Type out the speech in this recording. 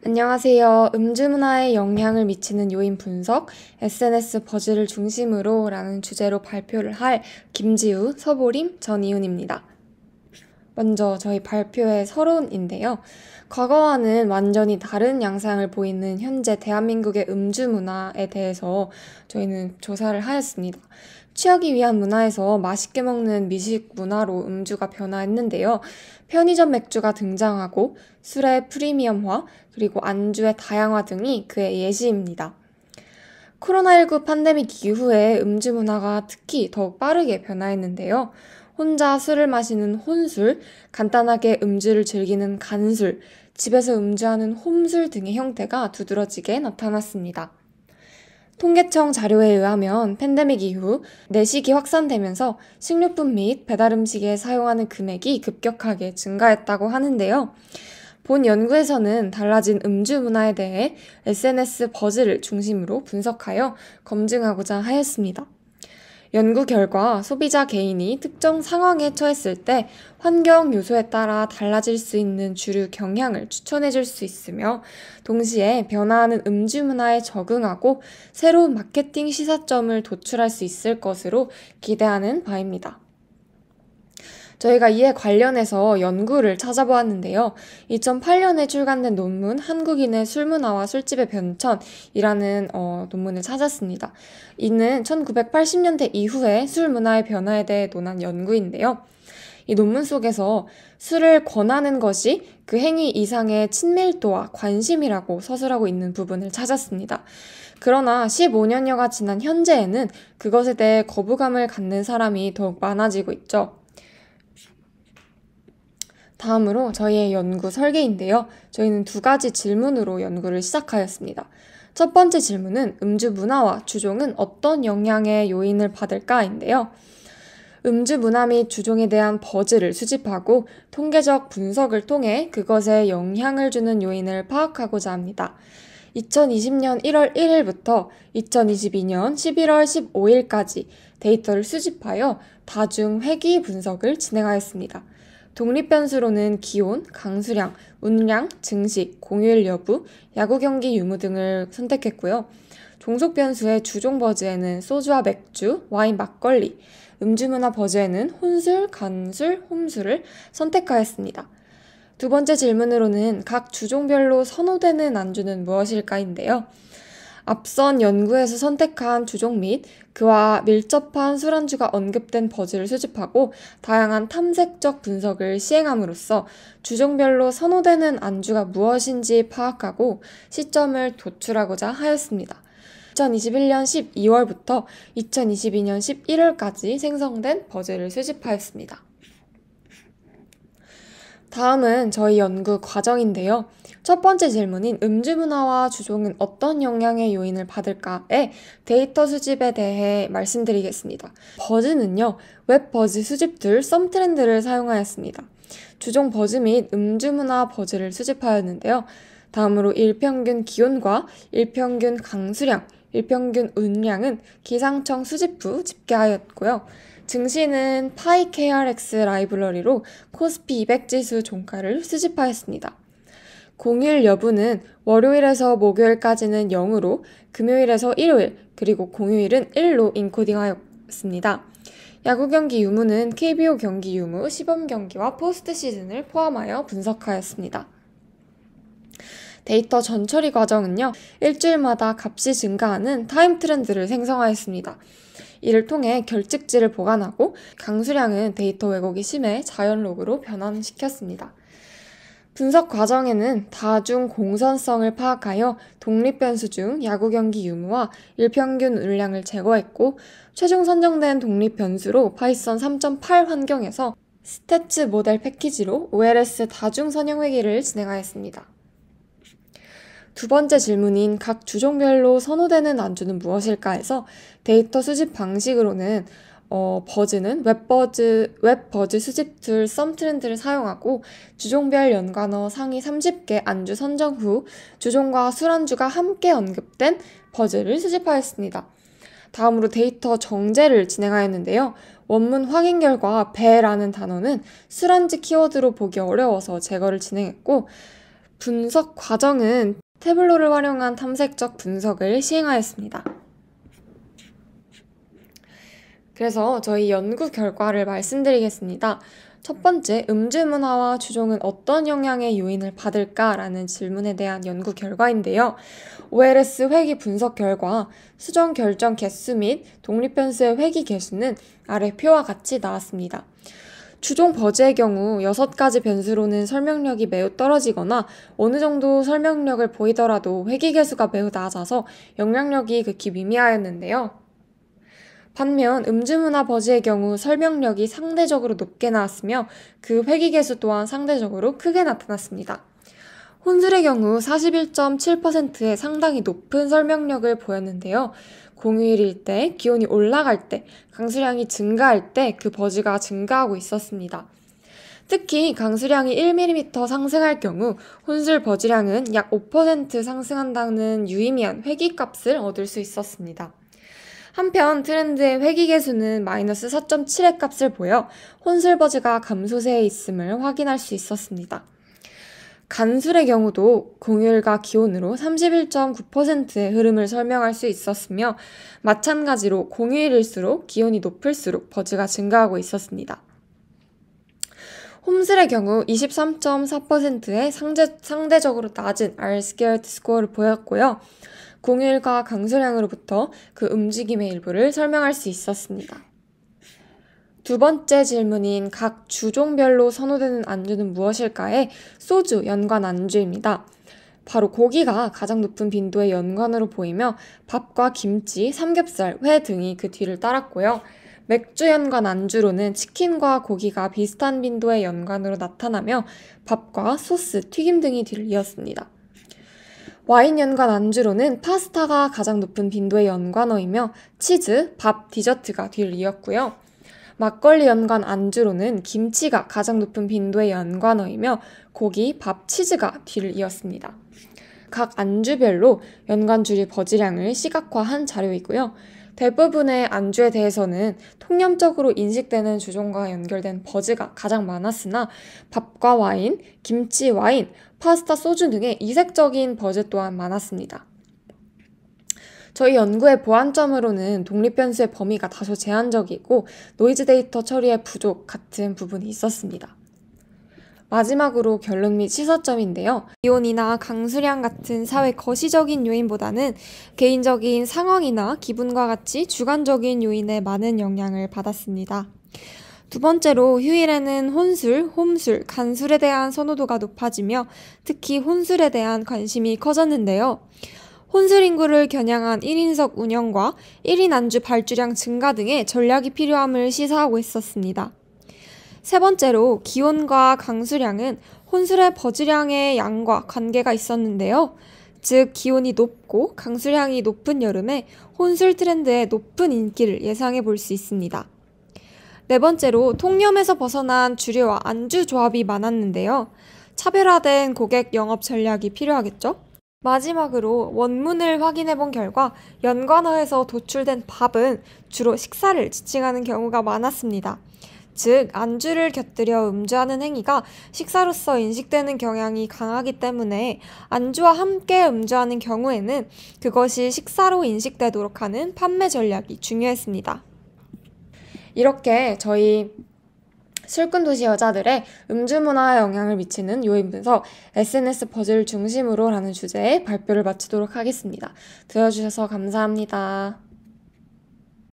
안녕하세요. 음주 문화에 영향을 미치는 요인 분석, SNS 버즈를 중심으로 라는 주제로 발표를 할 김지우, 서보림, 전이훈입니다. 먼저 저희 발표의 서론인데요. 과거와는 완전히 다른 양상을 보이는 현재 대한민국의 음주 문화에 대해서 저희는 조사를 하였습니다. 취하기 위한 문화에서 맛있게 먹는 미식 문화로 음주가 변화했는데요. 편의점 맥주가 등장하고 술의 프리미엄화, 그리고 안주의 다양화 등이 그의 예시입니다. 코로나19 팬데믹 이후에 음주 문화가 특히 더욱 빠르게 변화했는데요. 혼자 술을 마시는 혼술, 간단하게 음주를 즐기는 간술, 집에서 음주하는 홈술 등의 형태가 두드러지게 나타났습니다. 통계청 자료에 의하면 팬데믹 이후 내식이 확산되면서 식료품 및 배달음식에 사용하는 금액이 급격하게 증가했다고 하는데요. 본 연구에서는 달라진 음주 문화에 대해 SNS 버즈를 중심으로 분석하여 검증하고자 하였습니다. 연구 결과 소비자 개인이 특정 상황에 처했을 때 환경 요소에 따라 달라질 수 있는 주류 경향을 추천해 줄 수 있으며 동시에 변화하는 음주 문화에 적응하고 새로운 마케팅 시사점을 도출할 수 있을 것으로 기대하는 바입니다. 저희가 이에 관련해서 연구를 찾아보았는데요. 2008년에 출간된 논문 한국인의 술문화와 술집의 변천이라는 논문을 찾았습니다. 이는 1980년대 이후의 술 문화의 변화에 대해 논한 연구인데요. 이 논문 속에서 술을 권하는 것이 그 행위 이상의 친밀도와 관심이라고 서술하고 있는 부분을 찾았습니다. 그러나 15년여가 지난 현재에는 그것에 대해 거부감을 갖는 사람이 더욱 많아지고 있죠. 다음으로 저희의 연구 설계인데요. 저희는 두 가지 질문으로 연구를 시작하였습니다. 첫 번째 질문은 음주 문화와 주종은 어떤 영향의 요인을 받을까인데요. 음주 문화 및 주종에 대한 버즈를 수집하고 통계적 분석을 통해 그것에 영향을 주는 요인을 파악하고자 합니다. 2020년 1월 1일부터 2022년 11월 15일까지 데이터를 수집하여 다중 회귀 분석을 진행하였습니다. 독립 변수로는 기온, 강수량, 운량, 증식, 공휴일 여부, 야구 경기 유무 등을 선택했고요. 종속 변수의 주종 버즈에는 소주와 맥주, 와인, 막걸리, 음주 문화 버즈에는 혼술, 간술, 홈술을 선택하였습니다. 두 번째 질문으로는 각 주종별로 선호되는 안주는 무엇일까인데요. 앞선 연구에서 선택한 주종 및 그와 밀접한 술안주가 언급된 버즈를 수집하고 다양한 탐색적 분석을 시행함으로써 주종별로 선호되는 안주가 무엇인지 파악하고 시점을 도출하고자 하였습니다. 2021년 12월부터 2022년 11월까지 생성된 버즈를 수집하였습니다. 다음은 저희 연구 과정인데요. 첫 번째 질문인 음주 문화와 주종은 어떤 영향의 요인을 받을까에 데이터 수집에 대해 말씀드리겠습니다. 버즈는요, 웹 버즈 수집 툴 썸트렌드를 사용하였습니다. 주종 버즈 및 음주 문화 버즈를 수집하였는데요. 다음으로 일평균 기온과 일평균 강수량, 일평균 운량은 기상청 수집 후 집계하였고요. 증시는 파이KRX 라이브러리로 코스피 200 지수 종가를 수집하였습니다. 공휴일 여부는 월요일에서 목요일까지는 0으로 금요일에서 일요일 그리고 공휴일은 1로 인코딩하였습니다. 야구 경기 유무는 KBO 경기 유무, 시범 경기와 포스트 시즌을 포함하여 분석하였습니다. 데이터 전처리 과정은요, 일주일마다 값이 증가하는 타임 트렌드를 생성하였습니다. 이를 통해 결측지를 보관하고 강수량은 데이터 왜곡이 심해 자연 로그로 변환시켰습니다. 분석 과정에는 다중 공선성을 파악하여 독립 변수 중 야구 경기 유무와 일평균 운량을 제거했고 최종 선정된 독립 변수로 파이썬 3.8 환경에서 스태츠 모델 패키지로 OLS 다중 선형 회계를 진행하였습니다. 두 번째 질문인 각 주종별로 선호되는 안주는 무엇일까에서 데이터 수집 방식으로는 버즈는 웹 버즈 수집 툴 썸트렌드를 사용하고 주종별 연관어 상위 30개 안주 선정 후 주종과 술안주가 함께 언급된 버즈를 수집하였습니다. 다음으로 데이터 정제를 진행하였는데요. 원문 확인 결과 배라는 단어는 술안주 키워드로 보기 어려워서 제거를 진행했고 분석 과정은 태블로를 활용한 탐색적 분석을 시행하였습니다. 그래서 저희 연구 결과를 말씀드리겠습니다. 첫 번째, 음주 문화와 주종은 어떤 영향의 요인을 받을까라는 질문에 대한 연구 결과인데요. OLS 회귀 분석 결과 수정 결정 개수 및 독립변수의 회귀 개수는 아래 표와 같이 나왔습니다. 주종 버즈의 경우 6가지 변수로는 설명력이 매우 떨어지거나 어느 정도 설명력을 보이더라도 회귀 개수가 매우 낮아서 영향력이 극히 미미하였는데요. 반면 음주문화 버즈의 경우 설명력이 상대적으로 높게 나왔으며 그 회귀 개수 또한 상대적으로 크게 나타났습니다. 혼술의 경우 41.7%의 상당히 높은 설명력을 보였는데요. 공휴일일 때, 기온이 올라갈 때, 강수량이 증가할 때 그 버즈가 증가하고 있었습니다. 특히 강수량이 1mm 상승할 경우 혼술 버즈량은 약 5% 상승한다는 유의미한 회귀값을 얻을 수 있었습니다. 한편 트렌드의 회귀 개수는 마이너스 4.7의 값을 보여 혼술 버즈가 감소세에 있음을 확인할 수 있었습니다. 간술의 경우도 공휴일과 기온으로 31.9%의 흐름을 설명할 수 있었으며 마찬가지로 공휴일일수록 기온이 높을수록 버즈가 증가하고 있었습니다. 홈슬의 경우 23.4%의 상대적으로 낮은 R-squared 스코어를 보였고요. 공휴일과 강수량으로부터 그 움직임의 일부를 설명할 수 있었습니다. 두 번째 질문인 각 주종별로 선호되는 안주는 무엇일까에 소주 연관 안주입니다. 바로 고기가 가장 높은 빈도의 연관으로 보이며 밥과 김치, 삼겹살, 회 등이 그 뒤를 따랐고요. 맥주 연관 안주로는 치킨과 고기가 비슷한 빈도의 연관으로 나타나며 밥과 소스, 튀김 등이 뒤를 이었습니다. 와인 연관 안주로는 파스타가 가장 높은 빈도의 연관어이며 치즈, 밥, 디저트가 뒤를 이었고요. 막걸리 연관 안주로는 김치가 가장 높은 빈도의 연관어이며 고기, 밥, 치즈가 뒤를 이었습니다. 각 안주별로 연관 주류 버즈량을 시각화한 자료이고요. 대부분의 안주에 대해서는 통념적으로 인식되는 주종과 연결된 버즈가 가장 많았으나 밥과 와인, 김치, 와인, 파스타, 소주 등의 이색적인 버즈 또한 많았습니다. 저희 연구의 보완점으로는 독립변수의 범위가 다소 제한적이고 노이즈 데이터 처리의 부족 같은 부분이 있었습니다. 마지막으로 결론 및 시사점인데요. 기온이나 강수량 같은 사회 거시적인 요인보다는 개인적인 상황이나 기분과 같이 주관적인 요인에 많은 영향을 받았습니다. 두 번째로 휴일에는 혼술, 홈술, 간술에 대한 선호도가 높아지며 특히 혼술에 대한 관심이 커졌는데요. 혼술 인구를 겨냥한 1인석 운영과 1인 안주 발주량 증가 등의 전략이 필요함을 시사하고 있었습니다. 세 번째로 기온과 강수량은 혼술의 버즈량의 양과 관계가 있었는데요. 즉 기온이 높고 강수량이 높은 여름에 혼술 트렌드의 높은 인기를 예상해 볼 수 있습니다. 네 번째로 통념에서 벗어난 주류와 안주 조합이 많았는데요. 차별화된 고객 영업 전략이 필요하겠죠? 마지막으로 원문을 확인해 본 결과 연관어에서 도출된 밥은 주로 식사를 지칭하는 경우가 많았습니다. 즉 안주를 곁들여 음주하는 행위가 식사로서 인식되는 경향이 강하기 때문에 안주와 함께 음주하는 경우에는 그것이 식사로 인식되도록 하는 판매 전략이 중요했습니다. 이렇게 저희 술꾼도시 여자들의 음주 문화에 영향을 미치는 요인 분석 SNS 버즈를 중심으로 라는 주제의 발표를 마치도록 하겠습니다. 들어주셔서 감사합니다.